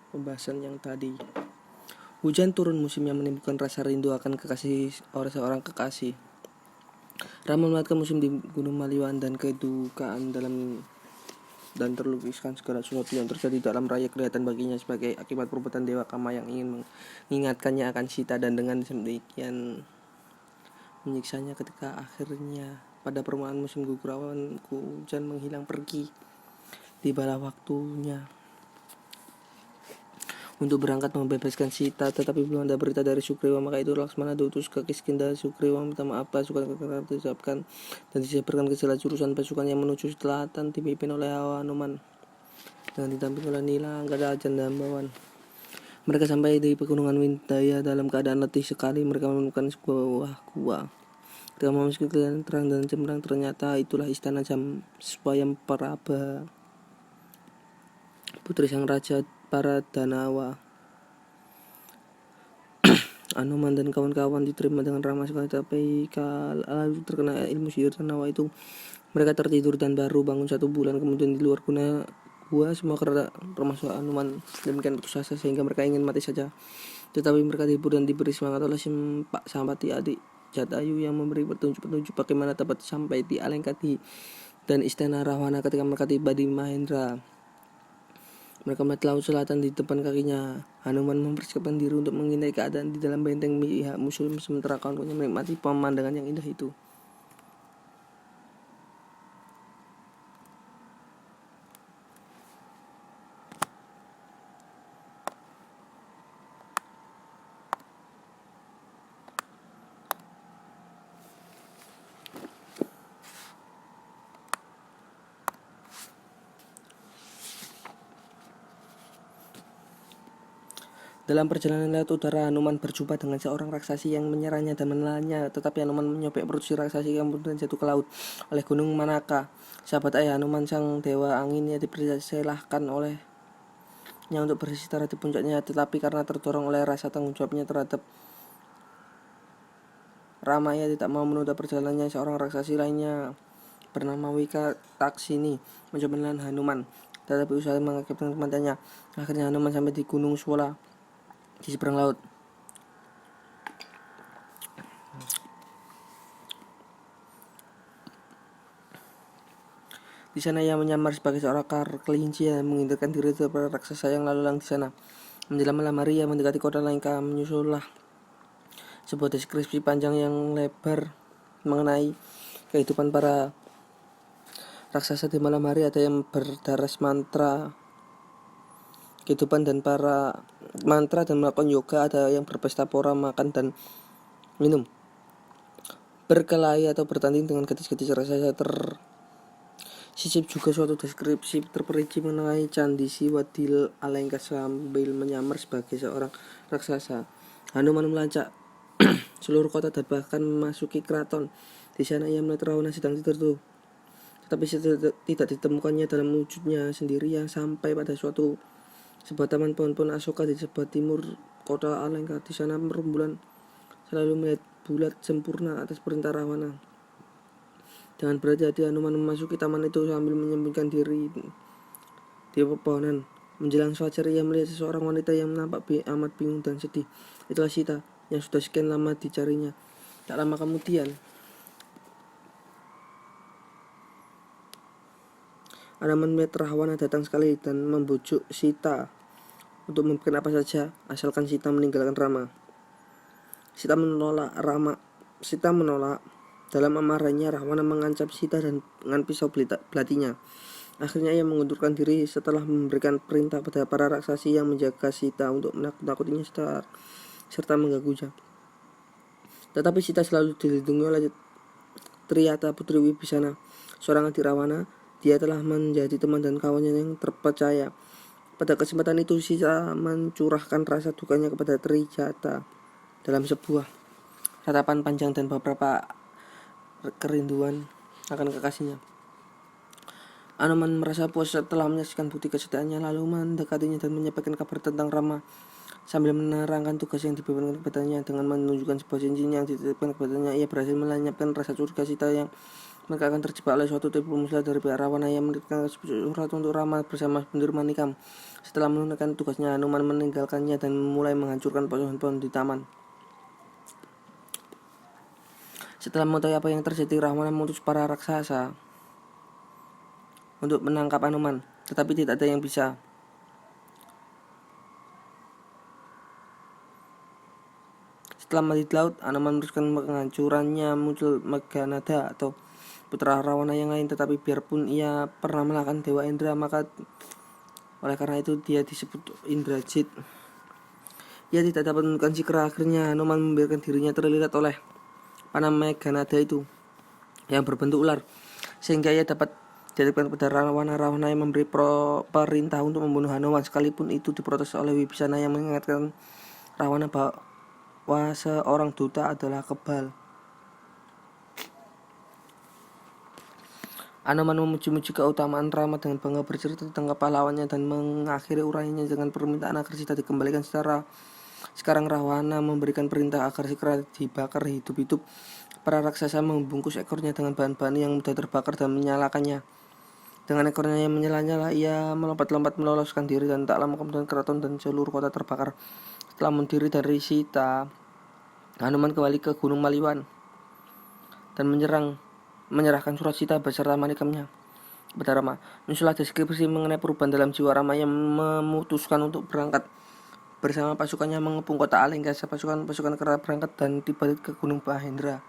pembahasan yang tadi. Hujan turun musim yang menimbulkan rasa rindu akan kekasih oleh seorang kekasih. Rama melihat musim di Gunung Maliwan dan kedukaan dan terlukiskan segala sesuatu yang terjadi dalam raya kelihatan baginya sebagai akibat perbuatan Dewa Kama yang ingin mengingatkannya akan Sita, dan dengan demikian menyiksanya ketika akhirnya pada permulaan musim gugur awan hujan menghilang pergi. Tibalah waktunya untuk berangkat membebaskan Sita, tetapi belum ada berita dari Sugriwa. Maka itu Laksmana diutus ke Kiskindha. Sugriwa minta maaf pasukan kekerasan diucapkan dan disiapkan ke segala jurusan pasukan yang menuju selatan dipimpin oleh Hanuman dan didampingi oleh Nila, Angkada, dan Jambawan. Mereka sampai di pegunungan Windaya dalam keadaan letih sekali. Mereka menemukan sebuah gua. Ketika memasuki kelihatan terang dan cemerlang, ternyata itulah istana Swayamprabha, putri sang raja para Danawa. Hanuman dan kawan-kawan diterima dengan ramah sekali, tapi lalu terkena ilmu sihir Danawa itu. Mereka tertidur dan baru bangun 1 bulan kemudian di luar gua semua termasuk Hanuman demikian putus asa sehingga mereka ingin mati saja. Tetapi mereka dihibur dan diberi semangat oleh Pak Sampati adik Jatayu yang memberi petunjuk-petunjuk bagaimana dapat sampai di Alengkati dan istana Rahwana. Ketika mereka tiba di Mahendra, mereka melihat laut selatan di depan kakinya. Hanuman mempersiapkan diri untuk menghindari keadaan di dalam benteng pihak musuh, sementara kawan-kawannya menikmati pemandangan yang indah itu. Dalam perjalanan lewat udara, Hanuman berjumpa dengan seorang raksasi yang menyerangnya dan menelannya. Tetapi Hanuman menyobek perut si raksasi yang kemudian jatuh ke laut oleh gunung Manaka. Sahabat ayah Hanuman, sang dewa angin, yang dipersilahkan olehnya untuk beristirahat di puncaknya. Tetapi karena terdorong oleh rasa tanggung jawabnya terhadap Rama, ia tidak mau menunda perjalanannya. Seorang raksasi lainnya bernama Wika Taksini mencoba menelan Hanuman, tetapi usaha mengakibatkan kematiannya. Akhirnya Hanuman sampai di Gunung Suala di seberang laut. Di sana ia menyamar sebagai seorang kelinci yang menghindarkan diri dari para raksasa yang lalu lalang di sana. Menjelang malam hari ia mendekati kota Langka. Menyusullah sebuah deskripsi panjang yang lebar mengenai kehidupan para raksasa di malam hari. Ada yang berdaras mantra kehidupan dan para mantra dan melakukan yoga, ada yang berpesta pora, makan dan minum, berkelahi atau bertanding dengan gadis-gadis raksasa. Tersisip juga suatu deskripsi terperinci mengenai Candi Siwadil Alengka sambil menyamar sebagai seorang raksasa. Hanuman melacak seluruh kota dan bahkan memasuki keraton. Di sana ia melihat Ravana sedang tidur, tetapi tidak ditemukannya dalam wujudnya sendirian sampai pada sebuah taman pohon-pohon asoka di sebelah timur kota Alengka. Di sana rembulan selalu melihat bulat sempurna atas perintah Ravana. Dengan berhati-hati Hanuman memasuki taman itu sambil menyembunyikan diri di pepohonan. Menjelang fajar ia melihat seseorang wanita yang nampak amat bingung dan sedih. Itulah Sita yang sudah sekian lama dicarinya. Tak lama kemudian Hanuman melihat Rahwana datang sekali dan membujuk Sita untuk memberikan apa saja asalkan Sita meninggalkan Rama. Sita menolak. Dalam amarahnya Rahwana mengancam Sita dengan pisau belatinya. Akhirnya ia mengundurkan diri setelah memberikan perintah pada para raksasi yang menjaga Sita untuk menakut-nakutinya serta mengganggunya. Tetapi Sita selalu dilindungi oleh Triyata, putri Wibisana, seorang adik Rahwana. Dia telah menjadi teman dan kawannya yang terpercaya. Pada kesempatan itu Sita mencurahkan rasa dukanya kepada Trijata dalam sebuah ratapan panjang dan beberapa kerinduan akan kekasihnya. Hanuman merasa puas setelah menyaksikan bukti kesetiaannya, lalu mendekatinya dan menyampaikan kabar tentang Rama sambil menerangkan tugas yang dibebankan kepadanya. Dengan menunjukkan sebuah cincin yang dititipkan kepadanya, ia berhasil melenyapkan rasa curiga Sita yang mereka akan terjebak oleh suatu tipu muslihat dari pihak Rawana yang menitipkan surat untuk Rama bersama Bendur Manikam. Setelah menunaikan tugasnya, Hanuman meninggalkannya dan mulai menghancurkan pohon-pohon di taman. Setelah mengetahui apa yang terjadi, Rawana mengutus para raksasa untuk menangkap Hanuman, tetapi tidak ada yang bisa. Setelah mati di laut, Hanuman meneruskan penghancurannya. Muncul Meghanada atau putra Rawana yang lain, tetapi biarpun ia pernah mengalahkan Dewa Indra, maka oleh karena itu dia disebut Indrajit. Ia tidak dapat menentukan sikra. Akhirnya Hanuman membiarkan dirinya terlilit oleh panah Meghanada itu yang berbentuk ular, sehingga ia dapat dihadapkan kepada Rawana yang memberi perintah untuk membunuh Hanuman, sekalipun itu diprotes oleh Wibisana yang mengingatkan Rawana bahwa seorang duta adalah kebal. Hanuman memuji-muji keutamaan Rama dengan bangga bercerita tentang kepahlawannya dan mengakhiri uraiannya dengan permintaan agar Sita dikembalikan sekarang Rawana memberikan perintah agar Sikra dibakar hidup-hidup. Para raksasa membungkus ekornya dengan bahan-bahan yang mudah terbakar dan menyalakannya. Dengan ekornya yang menyala-nyala, ia melompat-lompat meloloskan diri, dan tak lama kemudian keraton dan seluruh kota terbakar. Setelah mendiri dari Sita, Hanuman kembali ke Gunung Maliwan dan menyerahkan surat Sita beserta manikamnya kepada Rama. Menyusul deskripsi mengenai perubahan dalam jiwa Rama yang memutuskan untuk berangkat bersama pasukannya mengepung kota Alengka. Pasukan kera berangkat dan tiba ke Gunung Mahendra.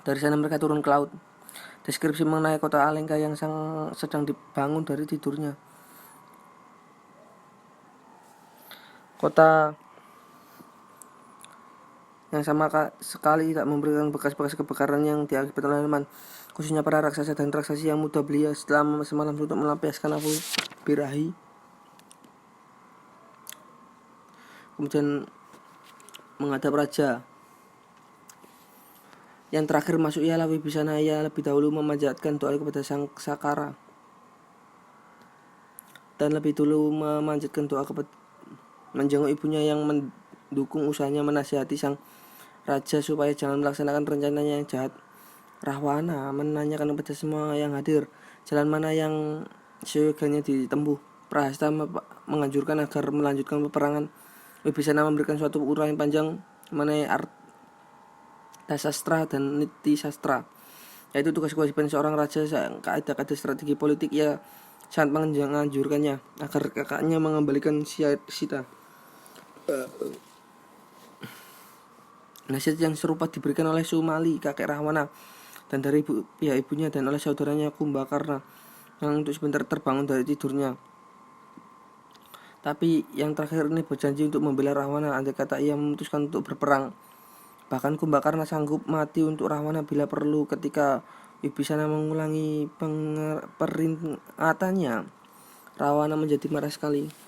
Dari sana mereka turun ke laut. Deskripsi mengenai kota Alengka yang sedang dibangun dari tidurnya. Kota yang sama sekali tak memberikan bekas-bekas kebakaran yang diakibatkan oleh Hanuman, khususnya para raksasa dan raksasi yang muda belia. Setelah semalam untuk melampiaskan api birahi, kemudian menghadap raja. Yang terakhir masuk ialah Wibisana. Ia lebih dahulu memanjatkan doa kepada Sang Sakara dan lebih dulu memanjatkan doa kepada menjenguk ibunya yang mendukung usahanya menasihati sang raja supaya jangan melaksanakan rencananya yang jahat. Rahwana menanyakan kepada semua yang hadir jalan mana yang seyogianya ditempuh. Prahasta menganjurkan agar melanjutkan peperangan. Wibisana memberikan suatu uraian panjang mengenai arta sastra dan niti sastra, yaitu tugas kewajiban seorang raja, kaedah-kaedah strategi politik. Ia sangat menganjurkannya agar kakaknya mengembalikan Sita. Nasihat yang serupa diberikan oleh Sumali, kakek Rahwana, dan dari pihak ibunya, dan oleh saudaranya Kumbakarna yang untuk sebentar terbangun dari tidurnya. Tapi yang terakhir ini berjanji untuk membela Rahwana andai kata ia memutuskan untuk berperang. Bahkan Kumbakarna sanggup mati untuk Rahwana bila perlu. Ketika Wibisana mengulangi peringatannya, Rahwana menjadi marah sekali.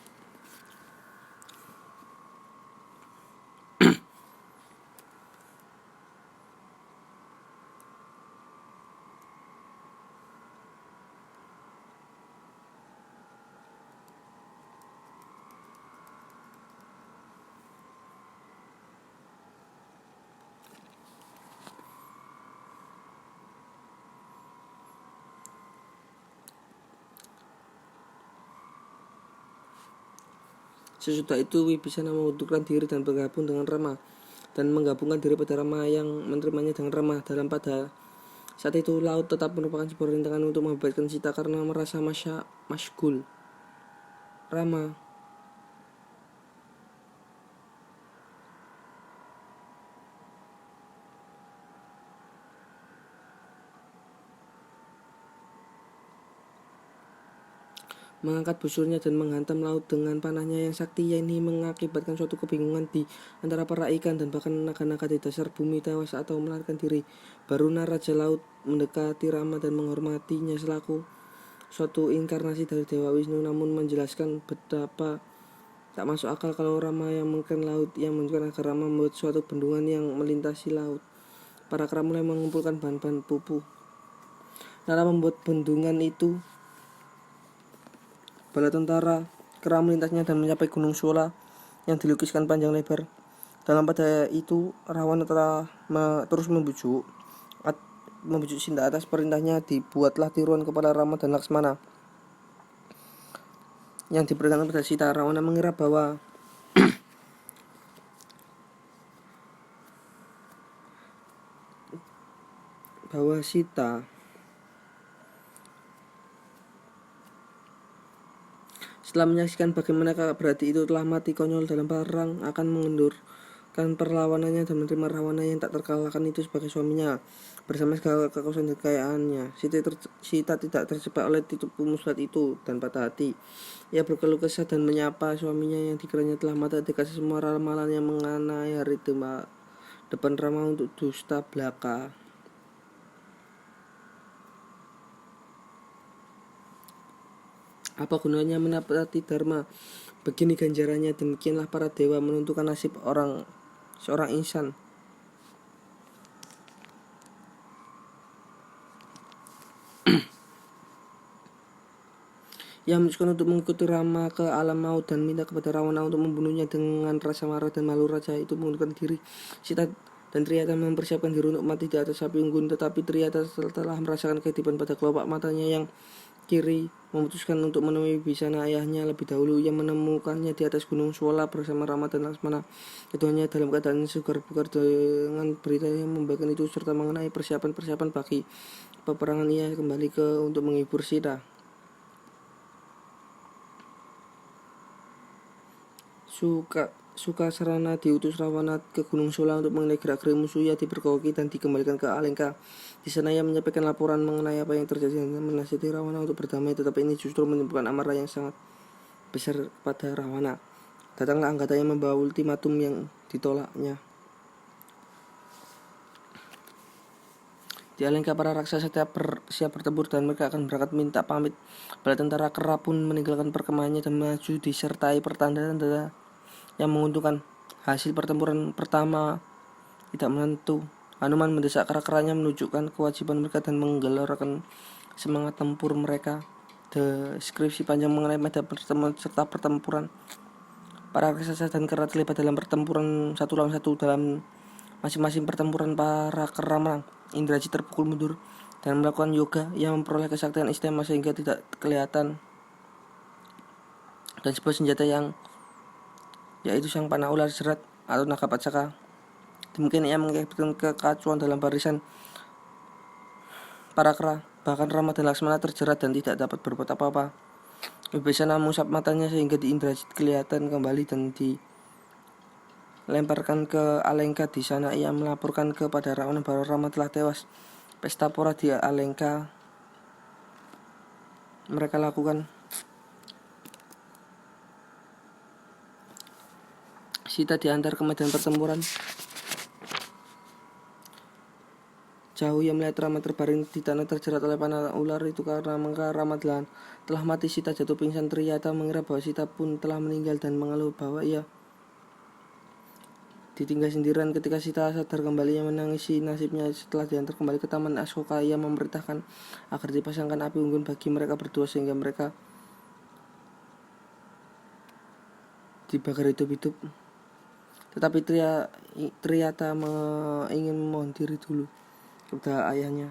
Sesudah itu Wibisana mengundurkan diri dan bergabung dengan Rama, dan menggabungkan diri pada Rama yang menerimanya dengan Rama. Pada saat itu laut tetap merupakan sebuah rintangan untuk membebaskan Sita karena merasa masyghul. Rama mengangkat busurnya dan menghantam laut dengan panahnya yang sakti. Ini mengakibatkan suatu kebingungan di antara para ikan dan bahkan naga-naga di dasar bumi tewas atau melarikan diri. Baruna Raja Laut mendekati Rama dan menghormatinya selaku suatu inkarnasi dari Dewa Wisnu, namun menjelaskan betapa tak masuk akal kalau Rama yang mengken laut. Ia menunjukkan agar Rama membuat suatu bendungan yang melintasi laut. Para kera mulai mengumpulkan bahan-bahan pupuk. Dalam membuat bendungan itu, bala tentara kera melintasnya dan mencapai Gunung Shola yang dilukiskan panjang lebar. Dalam pada itu Rawana telah terus membujuk membujuk Sinta. Atas perintahnya dibuatlah tiruan kepada Rama dan Laksmana yang diberikan kepada Sita. Rawana mengira bahwa Sita setelah menyaksikan bagaimana kakak beradik itu telah mati konyol dalam perang akan mengendurkan perlawanannya dan menerima Rawana yang tak terkalahkan itu sebagai suaminya bersama segala kekuasaan dan kekayaannya. Sita tidak terjebak oleh tipu muslihat itu dan patah hati. Ia berkeluh kesah dan menyapa suaminya yang dikiranya telah mati dikasih semua ramalan yang mengenai hari depan Rama untuk dusta belaka. Apa gunanya menapati dharma? Begini ganjarannya. Demikianlah para dewa menentukan nasib seorang insan. Ia memutuskan untuk mengikuti Rama ke alam maut dan minta kepada Rawana untuk membunuhnya. Dengan rasa marah dan malu, raja itu mengundurkan diri. Sita dan Triyata mempersiapkan diri untuk mati di atas sapi unggun, tetapi Triyata setelah merasakan kedipan pada kelopak matanya yang kiri memutuskan untuk menemui Bisana ayahnya lebih dahulu. Ia menemukannya di atas gunung Suola bersama Rama dan Laksmana. Keduanya dalam keadaan segar bugar dengan berita yang membagikan itu serta mengenai persiapan bagi peperangan. Ia kembali untuk menghibur Sita. Sukasarana diutus Rawana ke Gunung Suola untuk mengenai gerak-gerik musuh. Ia dipergoki dan dikembalikan ke Alengka. Di sana ia menyampaikan laporan mengenai apa yang terjadi dan menasihati Rawana untuk berdamai, tetapi ini justru menimbulkan amarah yang sangat besar pada Rawana. Datanglah anggota yang membawa ultimatum yang ditolaknya. Di Alengka para raksasa siap bertempur dan mereka akan berangkat minta pamit. Bala tentara kera pun meninggalkan perkemahannya dan maju disertai pertanda-tanda yang menguntungkan. Hasil pertempuran pertama tidak menentu. Hanuman mendesak kera-keranya menunjukkan kewajiban mereka dan menggelorkan semangat tempur mereka. Deskripsi panjang mengenai medan pertempuran serta pertempuran. Para raksasa dan kera terlibat dalam pertempuran satu lawan satu. Dalam masing-masing pertempuran para kera menang. Indrajit terpukul mundur dan melakukan yoga yang memperoleh kesaktian istimewa sehingga tidak kelihatan, dan sebuah senjata yang yaitu sang panah ular jerat atau naga pacaka. Demikian ia mengakibatkan kekacauan dalam barisan para kera. Bahkan Rama dan Laksmana terjerat dan tidak dapat berbuat apa-apa. Bisana mengusap matanya sehingga di Indrajit kelihatan kembali dan dilemparkan ke Alengka. Di sana ia melaporkan kepada Rawana bahwa Rama telah tewas. Pesta pora di Alengka mereka lakukan. Sita diantar ke medan pertempuran. Jauh ia melihat Rama terbaring di tanah terjerat oleh panah ular itu karena Rama telah mati. Sita jatuh pingsan. Triyata mengira bahwa Sita pun telah meninggal dan mengeluh bahwa ia ditinggal sendirian. Ketika Sita sadar kembali, ia menangisi nasibnya. Setelah diantar kembali ke taman Asoka, ia memerintahkan agar dipasangkan api unggun bagi mereka berdua sehingga mereka dibakar hidup-hidup. Tetapi Triyata ingin memohon diri dulu kepada ayahnya.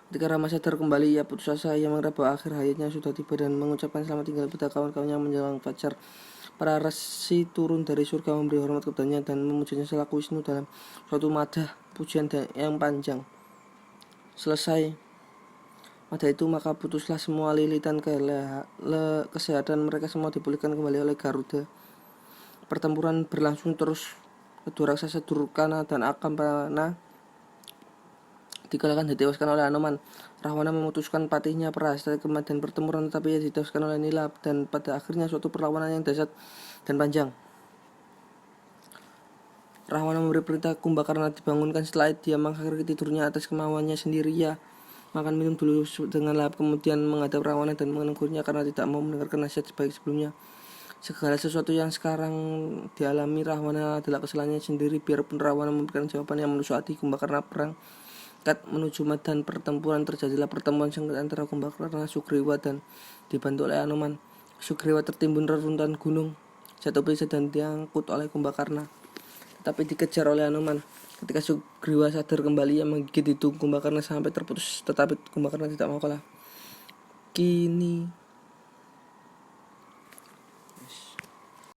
Ketika Rama sadar kembali, ia putus asa. Ia mengira bahwa akhir hayatnya sudah tiba dan mengucapkan selamat tinggal kepada kawan-kawannya menjelang fajar. Para rasi turun dari surga memberi hormat kepadanya dan memujanya selaku Wisnu dalam suatu madah pujian yang panjang. Selesai madah itu, maka putuslah semua lilitan kesehatan mereka. Semua dipulihkan kembali oleh Garuda. Pertempuran berlangsung terus. Kedua raksasa Durkana dan Akampana dikalahkan dan ditewaskan oleh Hanuman. Rawana memutuskan patihnya perahasta ke medan pertempuran, tetapi ia ditewaskan oleh Nila. Dan pada akhirnya suatu perlawanan yang dahsyat dan panjang. Rawana memberi perintah Kumbakarna dibangunkan. Setelah dia mengakhiri tidurnya atas kemauannya sendiri, ia makan minum dulu dengan lahap, kemudian menghadap Rawana dan menegurnya karena tidak mau mendengarkan nasihat sebaik sebelumnya. Segala sesuatu yang sekarang dialami Rawana adalah kesalahannya sendiri. Biarpun Rawana memberikan jawaban yang menusuk hati Kumbakarna, perang menuju medan pertempuran terjadilah pertemuan sengit antara Kumbakarna, Sugriwa dan dibantu oleh Hanuman. Sugriwa tertimbun reruntuhan gunung, jatuh pingsan dan diangkut oleh Kumbakarna. tetapi dikejar oleh Anoman. Ketika Sugriwa sadar kembali, ia menggigit hidung Kumbakarna sampai terputus, tetapi Kumbakarna tidak mau kalah. Kini